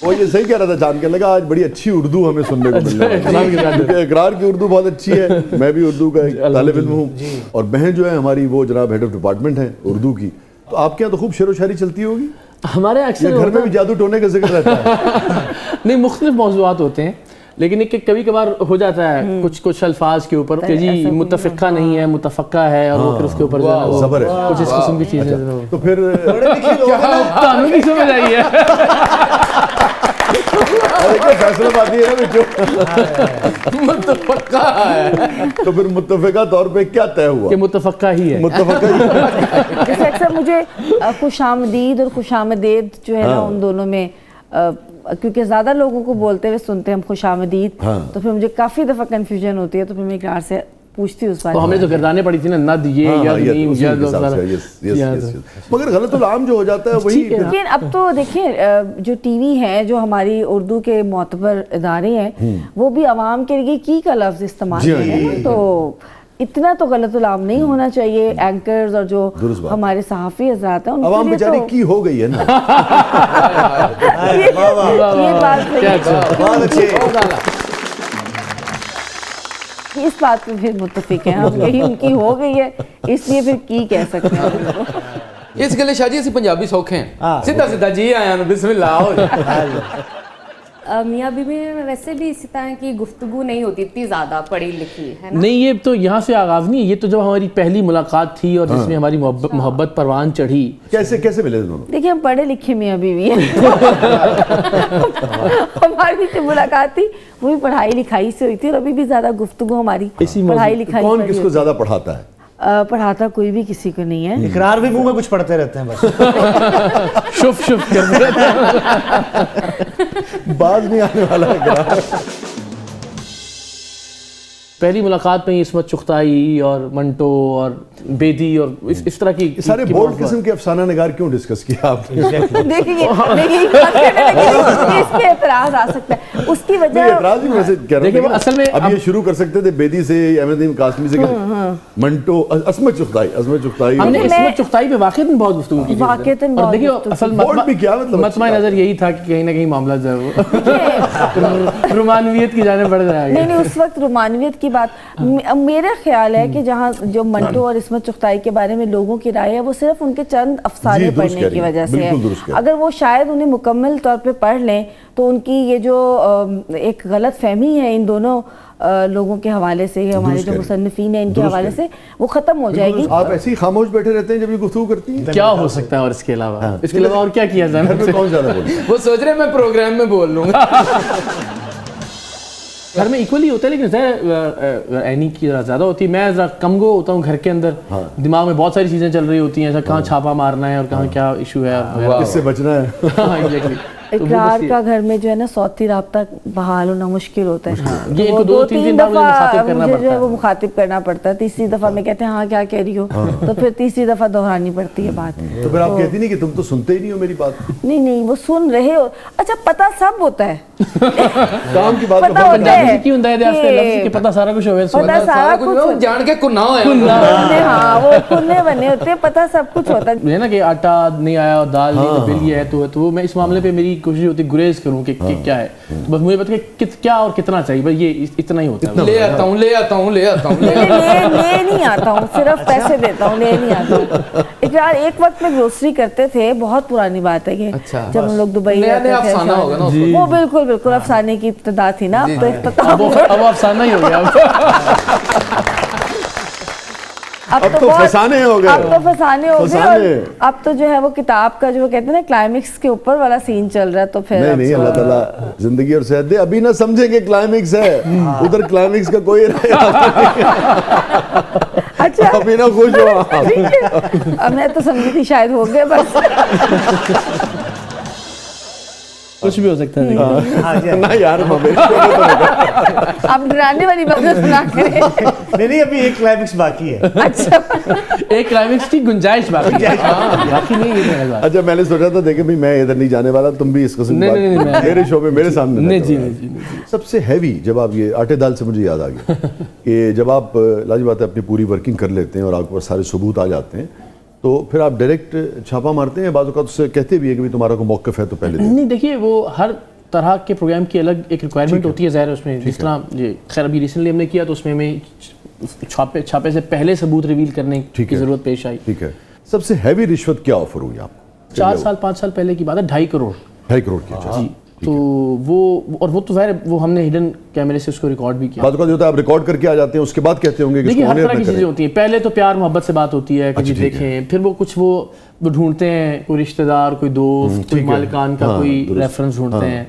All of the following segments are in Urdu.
وہ یہ صحیح کہہ رہا تھا جان کے لگا آج بڑی اچھی اردو ہمیں سننے کو مل رہی ہے کیونکہ اقرار کی اردو بہت اچھی ہے. میں بھی اردو کا ایک طالب علم ہوں اور بہن جو ہے ہماری وہ جناب ہیڈ آف ڈپارٹمنٹ ہیں اردو کی. تو آپ کے یہاں تو خوب شعر و شاعری چلتی ہوگی. ہمارے اکثر گھر میں بھی جادو ٹونے کا ذکر رہتا ہے. نہیں مختلف موضوعات ہوتے ہیں لیکن ایک کبھی کبھار ہو جاتا ہے کچھ الفاز کے اوپر کہ جی متفقہ نہیں ہے متفقہ ہے اور وہ پھر اس کے اوپر صبر ہے کچھ اس قسم کی چیزیں. تو پھر تانوں کی سمجھ آئی ہے فیصلہ بازی ہے نا متفقہ ہے تو پھر متفقہ طور پہ کیا طے ہوا کہ متفقہ ہی ہے. متفقہ جیسے اکثر مجھے خوش آمدید اور خوش آمدید جو ہے نا ان دونوں میں کیونکہ زیادہ لوگوں کو بولتے ہوئے سنتے ہیں ہم خوش آمدید تو پھر مجھے کافی دفعہ کنفیوژن ہوتی ہے تو پھر میں اقرار سے پوچھتی ہوں اس بارے میں. ہم نے تو گردانیں پڑھی تھی نا ند یہ مگر غلط العام جو ہو جاتا ہے وہی. لیکن اب تو دیکھیں جو ٹی وی ہے جو ہماری اردو کے معتبر ادارے ہیں وہ بھی عوام کے لیے کی کا لفظ استعمال کریں نا تو اتنا تو غلط العام نہیں ہونا چاہیے. اینکرز اور جو ہمارے صحافی حضرات ہیں عوام بیچاری کی ہو گئی ہے نا. یہ بات اس بات پہ پھر متفق ہیں ہم یہی ان کی ہو گئی ہے اس لیے پھر کی کہہ سکتے ہیں. اس گلے شاہ جی اسی پنجابی سوکھے ہیں سیدھا سیدھا جی آیا بسم اللہ. میاں بیوی میں ویسے بھی اسی طرح کی گفتگو نہیں ہوتی اتنی زیادہ پڑھی لکھی ہے نا. نہیں یہ تو یہاں سے آغاز نہیں ہے یہ تو جب ہماری پہلی ملاقات تھی اور جس میں ہماری محبت پروان چڑھی. کیسے ملے دونوں؟ دیکھیں ہم پڑھے لکھے میاں بیوی ہیں. ہماری جو ملاقات تھی وہ بھی پڑھائی لکھائی سے ہوئی تھی اور ابھی بھی زیادہ گفتگو ہماری پڑھائی لکھائی. کون کس کو زیادہ پڑھاتا ہے؟ پڑھاتا کوئی بھی کسی کو نہیں ہے. اقرار بھی منہ میں کچھ پڑھتے رہتے ہیں بس شف کرتے رہتے ہیں باز نہیں آنے والا اقرار. پہلی ملاقات میں عصمت چغتائی اور منٹو اور بیدی اور اس طرح کی سارے بولڈ قسم کے افسانہ نگار کیوں ڈسکس کیا آپ نے؟ دیکھیے اس پہ اعتراض آ سکتا ہے اس کی وجہ اعتراض ہی ویسے کہہ رہا ہوں اصل میں اب یہ شروع کر سکتے تھے بیدی سے احمد نعیم قاسمی سے منٹو عصمت چغتائی ہم نے عصمت چغتائی پہ واقعتاً بہت گفتگو کی اور دیکھیے اصل مطمع نظر یہی تھا کہ کہیں نہ کہیں معاملہ جو ہے رومانویت کی جانب بڑھ جائے گا. نہیں اس وقت رومانویت کی بات میرا خیال ہے کہ جہاں جو منٹو اور عصمت چغتائی کے بارے میں لوگوں کی رائے ہے وہ صرف ان کے چند افسانے پڑھنے کی وجہ سے ہے. اگر وہ شاید انہیں مکمل طور پہ پڑھ لیں تو ان کی یہ جو ایک غلط فہمی ہے ان دونوں لوگوں کے حوالے سے ہمارے جو مصنفین ہیں ان کے حوالے سے وہ ختم ہو جائے گی. آپ ایسے ہی خاموش بیٹھے رہتے ہیں جب یہ گفتگو کرتی ہیں. کیا ہو سکتا ہے اور اس کے علاوہ اور کیا کیا جائے؟ کون زیادہ بولے وہ سوچ رہے میں پروگرام میں بول لوں گا. گھر میں ایکولی ہوتا ہے لیکن اینی کی زیادہ ہوتی ہے. میں ذرا کم گو ہوتا ہوں گھر کے اندر. دماغ میں بہت ساری چیزیں چل رہی ہوتی ہیں ایسا کہاں چھاپا مارنا ہے اور کہاں کیا ایشو ہے کس سے بچنا ہے. اقرار کا گھر میں جو ہے نا صوتی رابطہ بحال ہونا مشکل ہوتا ہے. یہ ان کو دو تین دفعہ مجھے جو ہے وہ مخاطب کرنا پڑتا ہے. تیسری دفعہ میں کہتے ہیں ہاں کیا کہہ رہی ہو تو پھر تیسری دفعہ دہرانی پڑتی ہے بات. تو پھر آپ کہتی نہیں کہ تم تو سنتے ہی نہیں ہو میری بات. نہیں وہ سن رہے ہو. اچھا پتہ سب ہوتا ہے کام کی بات پتہ سارا کچھ ہوگا جان کے کنا ہاں وہ کنے بنے ہوتے ہیں پتہ سب کچھ ہوتا ہے نا کہ آٹا نہیں آیا دال نہیں تو بلی ہے تو میں اس معاملے پہ میری کوشش ہوتی گریز کروں کہ کیا ہے. بس مجھے بتا کہ کیا اور کتنا چاہیے بس یہ اتنا ہی ہوتا ہے. لے آتا ہوں لے نہیں آتا ہوں صرف پیسے دیتا ہوں لے نہیں آتا ہوں. اقرار ایک وقت میں گروسری کرتے تھے بہت پرانی بات ہے یہ جب ہم لوگ دبئی رہتے تھے وہ بالکل افسانے کی ابتدا تھی نا اب افسانہ ہی ہو گیا. اب تو فسانے ہو گئے. اب تو جو ہے وہ کتاب کا جو کہتے ہیں نا کلائمیکس کے اوپر والا سین چل رہا ہے تو پھر نہیں اللہ تعالیٰ زندگی اور صحت دے. ابھی نہ سمجھیں کہ کلائمیکس ہے ادھر کلائمیکس کا کوئی اچھا ابھی نہ خوش ہو. میں تو سمجھی تھی شاید ہو گئے بس کچھ بھی ہو سکتا ہے نہ یار آپ ڈرانے والی بات سنا کریں. نہیں ابھی ایک کلائمیکس باقی ہے. اچھا ایک کلائمیکس کی گنجائش باقی ہے. اچھا میں نے سوچا تھا دیکھیں بھائی میں ادھر نہیں جانے والا تم بھی اس قسم میرے شو میں میرے سامنے. سب سے ہیوی جب آپ یہ آٹے دال سے مجھے یاد آ گیا کہ جب آپ لاجی بات ہے اپنی پوری ورکنگ کر لیتے ہیں اور آپ کے پاس سارے ثبوت آ جاتے ہیں تو پھر آپ ڈائریکٹ چھاپا مارتے ہیں. بعض اوقات اس سے کہتے بھی ہے کہ تمہارا کوئی موقف ہے تو پہلے نہیں. دیکھیے وہ ہر طرح کے پروگرام کی الگ ایک ریکوائرمنٹ ہوتی ہے ظاہر ہے اس میں. جس طرح خیر ابھی ریسنٹلی ہم نے کیا تو اس میں ہمیں چھاپے سے پہلے ثبوت ریویل کرنے کی ضرورت پیش آئی. ٹھیک ہے. سب سے ہیوی رشوت کیا آفر ہوئی آپ کو؟ 4 سال 5 سال پہلے کی بات ہے. 2.5 کروڑ. 2.5 کروڑ کی. جی. تو وہ تو ظاہر وہ ہم نے ہڈن کیمرے سے اس کو ریکارڈ بھی کیا. بعض اوقات ہوتا ہے آپ ریکارڈ کر کے آ جاتے ہیں اس کے بعد کہتے ہوں گے کہ دیکھیے ہر طرح کی چیزیں ہوتی ہیں. پہلے تو پیار محبت سے بات ہوتی ہے کہ جی دیکھیں, پھر وہ کچھ وہ ڈھونڈتے ہیں, کوئی رشتہ دار, کوئی دوست, کوئی مالکان کا کوئی ریفرنس ڈھونڈتے ہیں.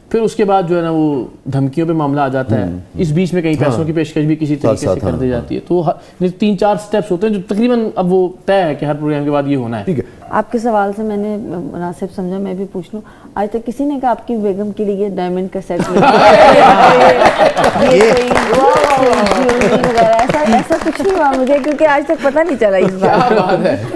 پھر اس کے بعد جو ہے نا وہ دھمکیوں پہ معاملہ آ جاتا ہے. اس بیچ میں کہیں پیسوں کی پیشکش بھی کسی طریقے سے کر دی جاتی ہے. تو 3-4 سٹیپس ہوتے ہیں جو تقریباً اب وہ طے ہے کہ ہر پروگرام کے بعد یہ ہونا ہے. ٹھیک ہے. آپ کے سوال سے میں نے مناسب سمجھا, میں بھی پوچھ لوں, آج تک کسی نے کہا آپ کی بیگم کے لیے ڈائمنڈ کا سیٹ ایسا کچھ نہیں ہوا مجھے, کیونکہ آج تک پتہ نہیں چلا اس بات.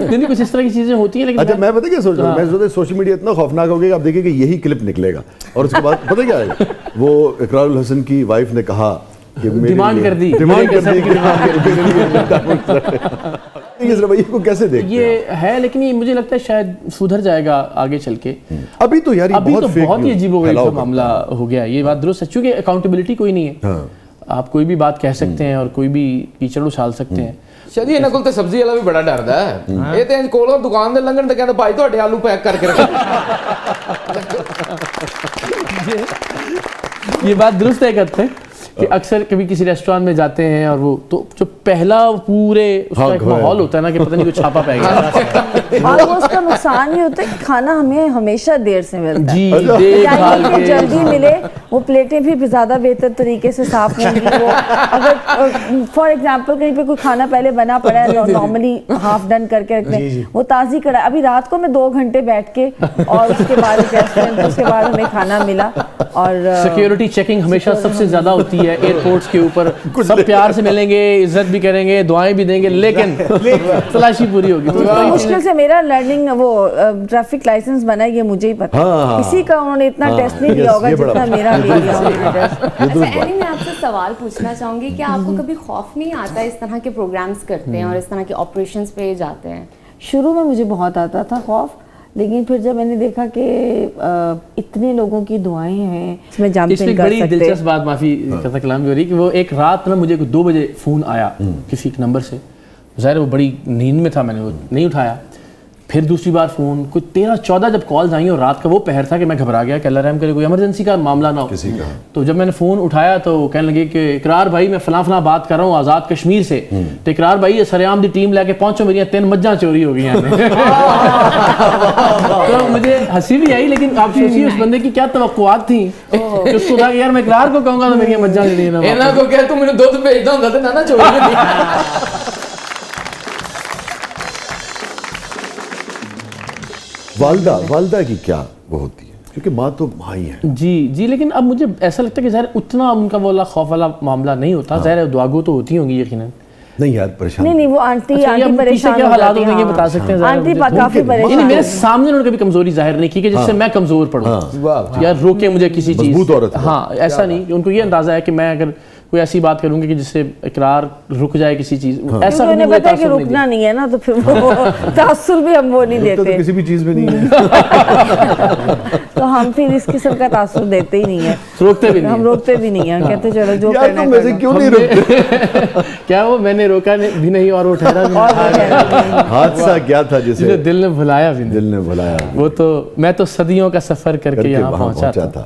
نہیں کچھ اس طرح کی چیزیں ہوتی ہیں. لیکن اچھا میں پتہ کیا سوچ رہا ہوں, میں سوچتا سوشل میڈیا اتنا خوفناک ہو گیا کہ آپ دیکھیں کہ یہی کلپ نکلے گا اور اس کے بعد پتہ کیا ہے, وہ اقرار الحسن کی وائف نے کہا کہ ڈیمانڈ کر دی اس رویے کو کیسے دیکھتے ہیں؟ یہ ہے لیکن یہ مجھے لگتا ہے شاید سدھر جائے گا آگے چل کے. ابھی تو یار ابھی تو بہت ہی عجیب و غریب کا معاملہ ہو گیا. یہ بات درست ہے چونکہ اکاؤنٹیبلٹی کوئی نہیں ہے. آپ کوئی بھی بات کہہ سکتے ہیں اور کوئی بھی کیچڑ اچھال سکتے ہیں. شادی انہاں کول تے سبزی والا بھی بڑا ڈردا ہے. یہ تے انج کولوں دکان دے لنگن تے کہندا بھائی تہاڈے آلو پیک کر کے رکھو. یہ بات درست ہے کہتے ہیں کہ اکثر کبھی کسی ریسٹوران میں جاتے ہیں اور وہ تو جو پہلا پورے اس کا ایک ماحول ہوتا ہے نا کہ پتہ نہیں کوئی چھاپا پہ گیا. اور وہ اس کا نقصان یہ ہوتا ہے کہ کھانا ہمیں ہمیشہ دیر سے ملتا ہے. جی دیکھ کہ جلدی ملے, وہ پلیٹیں بھی زیادہ بہتر طریقے سے صاف ہوں گی. وہ اگر فار ایگزامپل کہیں پہ کوئی کھانا پہلے بنا پڑا ہے نارملی ہاف ڈن کر کے رکھتے ہیں, وہ تازی کڑا ابھی رات کو میں 2 گھنٹے بیٹھ کے اور اس کے بعد ریسٹورینٹ اس کے بعد ہمیں کھانا ملا. اور سیکیورٹی چیکنگ ہمیشہ سب سے زیادہ ہوتی ہے ایئرپورٹس کے اوپر. سب پیار سے ملیں گے, عزت بھی کریں گے, دعائیں بھی دیں گے, لیکن تلاشی پوری ہوگی. مشکل سے میرا لرننگ وہ ٹریفک لائسنس بنا ہے, یہ مجھے ہی پتا. کسی کا انہوں نے اتنا ٹیسٹ نہیں لیا ہوگا جتنا میرا لیا ہوگا. میں آپ سے سوال پوچھنا چاہوں گی کہ آپ کو کبھی خوف نہیں آتا اس طرح کے پروگرامز کرتے ہیں اور اس طرح کے آپریشنز پہ جاتے ہیں؟ شروع میں مجھے بہت آتا تھا خوف, لیکن پھر جب میں نے دیکھا کہ اتنے لوگوں کی دعائیں ہیں اس میں جمپ ان کر سکتے. بڑی دلچسپ بات معافی کرتا کلام بھی ہو رہی کہ وہ ایک رات میں مجھے 2 بجے فون آیا کسی ایک نمبر سے. ظاہر وہ بڑی نیند میں تھا, میں نے وہ نہیں اٹھایا. پھر دوسری بار فون, کوئی 13-14 جب کالز آئیں اور رات کا وہ پہر تھا کہ میں گھبرا گیا کہ اللہ رحم کرے کوئی ایمرجنسی کا معاملہ نہ ہو. تو جب میں نے فون اٹھایا تو کہنے لگے کہ اقرار بھائی میں فلاں بات کر رہا ہوں آزاد کشمیر سے. تو اقرار بھائی یہ سریام دی ٹیم لے کے پہنچو, میری 3 مجھاں چوری ہو گئی ہیں. تو مجھے ہنسی بھی آئی, لیکن آپ سوچیے اس بندے کی کیا توقعات تھیں. اس کو کہا کہ یار میں اقرار کو کہوں گا تو میری مجھاں چوری نہ ہو. انہاں کو کہ تو مجھے دودھ بھیجدا ہوندا تے نہ چوری ہوندی. والدہ کی کیا وہ ہوتی ہے, کیونکہ ماں تو ماں ہی ہے. جی لیکن اب مجھے ایسا لگتا ہے کہ ظاہر اتنا ان کا وہ خوف والا معاملہ نہیں ہوتا. ظاہر دعا گو تو ہوتی ہوں گی یقیناً. نہیں یار پریشان نہیں وہ آنٹی پریشان کیا حالات ہوتے ہیں یہ بتا سکتے ہیں. آنٹی کافی پریشان. میرے سامنے انہوں نے کبھی کمزوری ظاہر نہیں کی کہ جس سے میں کمزور پڑوں یا روکے مجھے کسی چیز. ہاں ایسا نہیں, ان کو یہ اندازہ ہے کہ میں اگر کوئی ایسی بات کروں گی کہ جس سے اقرار رک جائے کسی چیز, ایسا انہیں پتا ہے کہ رکنا نہیں ہے نا, تو پھر وہ تاثر بھی ہم وہ نہیں دیتے. کسی بھی چیز میں نہیں ہے تو ہم پھر اس قسم کا تاثر دیتے ہی نہیں ہے, روکتے بھی نہیں. ہم روکتے بھی نہیں ہیں, کہتے چلو جو کرنا ہے کرنا. کیوں نہیں روکتے؟ کیا وہ میں نے روکا بھی نہیں اور وہ ٹھہرا بھی نہیں. حادثہ کیا تھا جسے دل نے بھلایا بھی نہیں. دل نے بھلایا. وہ تو میں تو صدیوں کا سفر کر کے یہاں پہنچا تھا,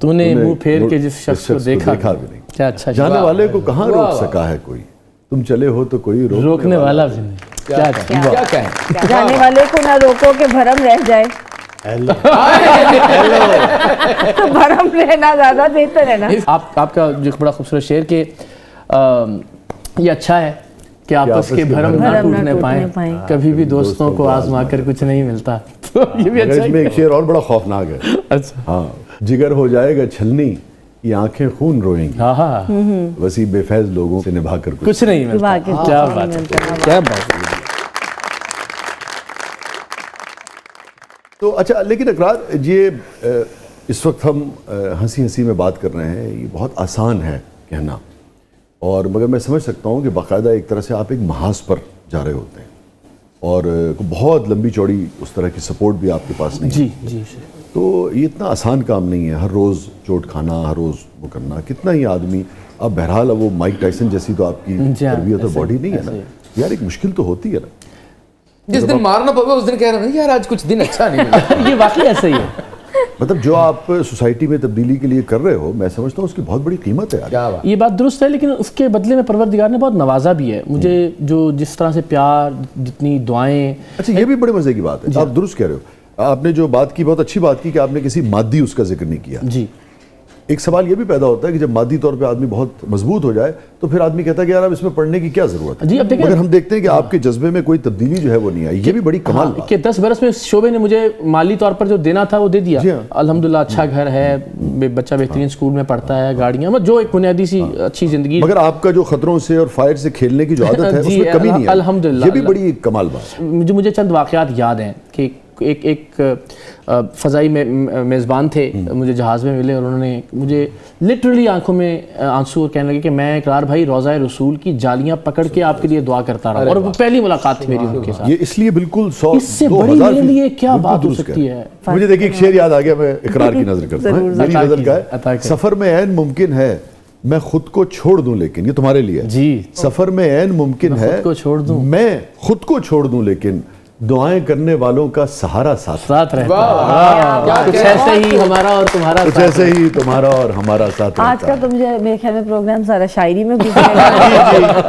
تو نے منہ پھیر کے جس شخص کو دیکھا بھی نہیں. کیا اچھا جانے والے کو کہاں روک سکا ہے کوئی, تم چلے ہو تو کوئی روکنے والا بھی نہیں. کیا کہیں جانے والے کو نہ روکو کہ بھرم رہ جائے. تو بھرم رہنا زیادہ بہتر ہے نا. آپ کا جو بڑا خوبصورت شعر کہ یہ اچھا ہے کہ آپس کے بھرم نہ ٹوٹنے پائیں, کبھی بھی دوستوں کو آزما کر کچھ نہیں ملتا. تو یہ بھی اچھا ہے. اس میں ایک شعر اور بڑا خوفناک ہے. اچھا ہاں, جگر ہو جائے گا چھلنی یہ آنکھیں خون روئیں گی, وسیع بے فیض لوگوں سے نبھا کر کچھ نہیں ملتا. کیا بات ہے, کیا بات ہے. تو اچھا لیکن اقرار یہ اس وقت ہم ہنسی میں بات کر رہے ہیں, یہ بہت آسان ہے کہنا, اور مگر میں سمجھ سکتا ہوں کہ باقاعدہ ایک طرح سے آپ ایک محاذ پر جا رہے ہوتے ہیں اور بہت لمبی چوڑی اس طرح کی سپورٹ بھی آپ کے پاس نہیں. جی تو یہ اتنا آسان کام نہیں ہے، ہر روز چوٹ کھانا، ہر روز وہ کرنا، کتنا ہی آدمی. اب بہرحال اب وہ مائک ٹائسن جیسی تو آپ کی تربیت اور باڈی نہیں ہے نا یار، ایک مشکل تو ہوتی ہے نا. جس دن مارنا پڑے اس دن کہہ رہے ہیں یار آج کچھ دن اچھا نہیں ملا. یہ واقعی ایسا ہی ہے. مطلب جو آپ سوسائٹی میں تبدیلی کے لیے کر رہے ہو، میں سمجھتا ہوں اس کی بہت بڑی قیمت ہے یار. یہ بات درست ہے، لیکن اس کے بدلے میں پروردگار نے بہت نوازا بھی ہے مجھے، جو جس طرح سے پیار، جتنی دعائیں. اچھا یہ بھی بڑے مزے کی بات ہے، آپ درست کہہ رہے ہو. آپ نے جو بات کی بہت اچھی بات کی کہ آپ نے کسی مادی اس کا ذکر نہیں کیا. جی. ایک سوال یہ بھی پیدا ہوتا ہے کہ جب مادی طور پہ آدمی بہت مضبوط ہو جائے تو پھر آدمی کہتا ہے کہ یار اب اس میں پڑھنے کی کیا ضرورت ہے. جی اب دیکھیں، مگر ہم دیکھتے ہیں کہ آپ کے جذبے میں کوئی تبدیلی جو ہے وہ نہیں آئی. یہ بھی بڑی کمال بات کہ 10 برس میں اس شعبے نے مجھے مالی طور پر جو دینا تھا وہ دے دیا. الحمدللہ اچھا گھر ہے، بچہ بہترین اسکول میں پڑھتا ہے، گاڑیاں، جو ایک بنیادی سی اچھی زندگی. مگر آپ کا جو خطروں سے اور فائر سے کھیلنے کی جو عادت ہے اس میں کمی نہیں ہے الحمدللہ. یہ بھی بڑی کمال بات ہے. مجھے چند واقعات یاد ہیں کہ ایک فضائی میزبان تھے، مجھے جہاز میں ملے اور انہوں نے مجھے لٹرلی آنکھوں میں آنسو اور کہنے لگے کہ میں اقرار بھائی روضہ رسول کی جالیاں پکڑ کے آپ کے لیے دعا کرتا رہا. اور وہ پہلی ملاقات تھی میری ان کے ساتھ. یہ اس لیے بالکل اس سے بڑی میرے لیے کیا بات ہو سکتی ہے. مجھے دیکھیے ایک شعر یاد آ گیا، میں اقرار کی نظر کرتا ہوں. میری غزل کا ہے، سفر میں عین ممکن ہے میں خود کو چھوڑ دوں لیکن، یہ تمہارے لیے جی، سفر میں عین ممکن ہے میں خود کو چھوڑ دوں لیکن دعائیں کرنے والوں کا سہارا ساتھ رہتا ہے. کچھ ایسے ہی ہمارا اور تمہارا، کچھ ایسے ہی تمہارا اور ہمارا ساتھ. آج کا تو مجھے میرے خیال میں پروگرام سارا شاعری میں گزرے گا.